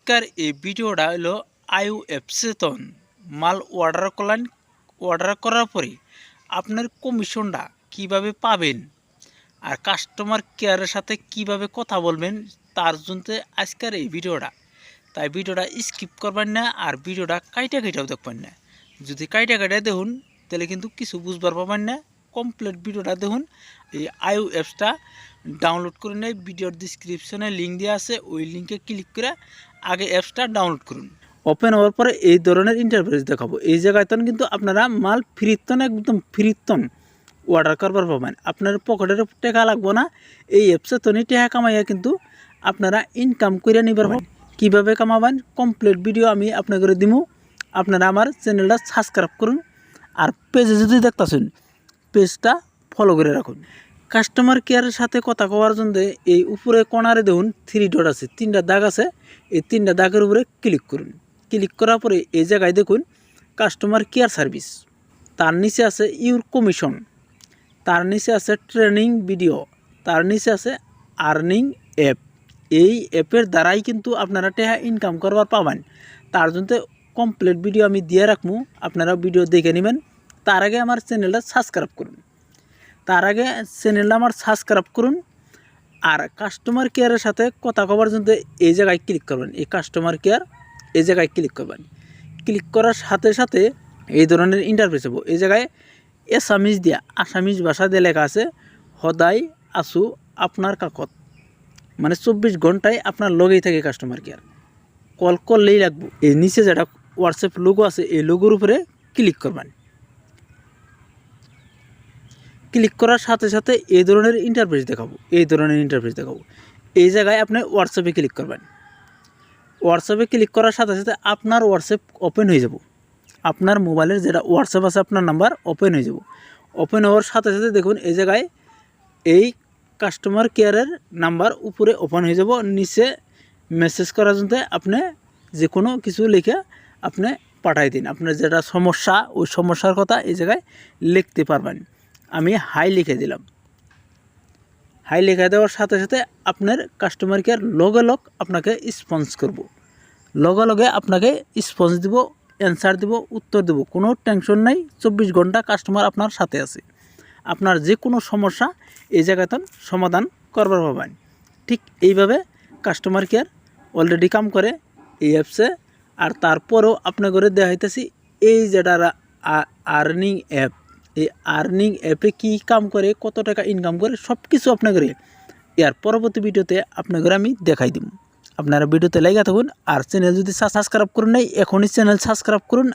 আজকের এই ভিডিওটা হলো আইওএফসিতন মাল অর্ডার করার পরে আপনার কমিশনটা কিভাবে পাবেন আর কাস্টমার কেয়ারের সাথে কিভাবে কথা বলবেন তার জন্য আজকের এই ভিডিওটা। তাই ভিডিওটা স্কিপ করবেন না আর ভিডিওটা কাইটাও দেখবেন না। যদি কাইটা দেখুন তাহলে কিন্তু কিছু বুঝবার পাবেন না। কমপ্লিট ভিডিওটা দেখুন। এই আইও অ্যাপসটা ডাউনলোড করে নেই, ভিডিওর ডিসক্রিপশনে লিঙ্ক দেওয়া আছে, ওই লিঙ্কে ক্লিক করে আগে অ্যাপসটা ডাউনলোড করুন। ওপেন হওয়ার পরে এই ধরনের ইন্টারফেস দেখাবো। এই জায়গায় কিন্তু আপনারা মাল ফ্রিতন একদম ফ্রিতন অর্ডার করবার পাবেন। আপনার পকেটের টাকা লাগবো না। এই অ্যাপসে তনি টাকা কামাইয়া কিন্তু আপনারা ইনকাম করে নিবার পাবেন। কীভাবে কামাবেন কমপ্লিট ভিডিও আমি আপনাদের দিমু। আপনারা আমার চ্যানেলটা সাবস্ক্রাইব করুন আর পেজে যদি দেখতেছেন পেজটা ফলো করে রাখুন। কাস্টমার কেয়ারের সাথে কথা কওয়ার জন্য এই উপরে কর্নারে দেখুন 3 ডট আছে, 3টা দাগ আছে। এই 3টা দাগের উপরে ক্লিক করুন। ক্লিক করার পরে এই জায়গায় দেখুন কাস্টমার কেয়ার সার্ভিস, তার নিচে আছে ইউর কমিশন, তার নিচে আছে ট্রেনিং ভিডিও, তার নিচে আছে আর্নিং অ্যাপ। এই অ্যাপের দ্বারাই কিন্তু আপনারা টাকা ইনকাম করবার পাবেন। তার জন্য কমপ্লিট ভিডিও আমি দিয়ে রাখবো, আপনারা ভিডিও দেখে নেবেন। তার আগে আমার চ্যানেলটা সাবস্ক্রাইব করুন। আর কাস্টমার কেয়ারের সাথে কথা কবার জন্য এই জায়গায় ক্লিক করবেন। এই কাস্টমার কেয়ার এই জায়গায় ক্লিক করবেন। ক্লিক করার সাথে সাথে এই ধরনের ইন্টারফেস হবো। এই জায়গায় এসামিজ দিয়া আসামিজ ভাষা দিয়ে লেখা আছে সদায় আছু আপনার কাকত, মানে 24 ঘন্টায় আপনার লগেই থাকে কাস্টমার কেয়ার। কল করলেই লাগবো। এই নিচে যেটা হোয়াটসঅ্যাপ লোগো আছে এই লোগোর উপরে ক্লিক করবেন। ক্লিক করার সাথে সাথে এই ধরনের ইন্টারফেস দেখাবো। এই জায়গায় আপনি হোয়াটসঅ্যাপে ক্লিক করবেন। হোয়াটসঅ্যাপে ক্লিক করার সাথে সাথে আপনার হোয়াটসঅ্যাপ ওপেন হয়ে যাব। আপনার মোবাইলের যেটা হোয়াটসঅ্যাপ আছে আপনার নাম্বার ওপেন হয়ে যাব। ওপেন হওয়ার সাথে সাথে দেখুন এই জায়গায় এই কাস্টমার কেয়ারের নাম্বার উপরে ওপেন হয়ে যাব। নিচে মেসেজ করার জন্য আপনি যে কোনো কিছু লিখে আপনি পাঠাই দিন। আপনার যেটা সমস্যা ওই সমস্যার কথা এই জায়গায় লিখতে পারবেন। আমি হাই লিখে দিলাম। হাই লিখে দেওয়ার সাথে সাথে আপনার কাস্টমার কেয়ার লগে লগ আপনাকে রেসপন্স করব। লগে আপনাকে রেসপন্স দিব, অ্যান্সার দিব, উত্তর দেব। কোনো টেনশন নাই, 24 ঘন্টা কাস্টমার আপনার সাথে আছে। আপনার যে কোনো সমস্যা এই জায়গাতে সমাধান করবার পাবেন। ঠিক এইভাবে কাস্টমার কেয়ার অলরেডি কাম করে এই অ্যাপসে। আর তারপরেও আপনাকে দেখাইতেছি এই যেটা আর্নিং অ্যাপ। এই আর্নিং অ্যাপে কী কাম করে, কত টাকা ইনকাম করে, সব কিছু আপনাদের এর পরবর্তী ভিডিওতে আপনাদের আমি দেখাই দিব। আপনারা ভিডিওতে লাইগা থাকুন। আর চ্যানেল যদি সাবস্ক্রাইব করুন নাই এখনই চ্যানেল সাবস্ক্রাইব করুন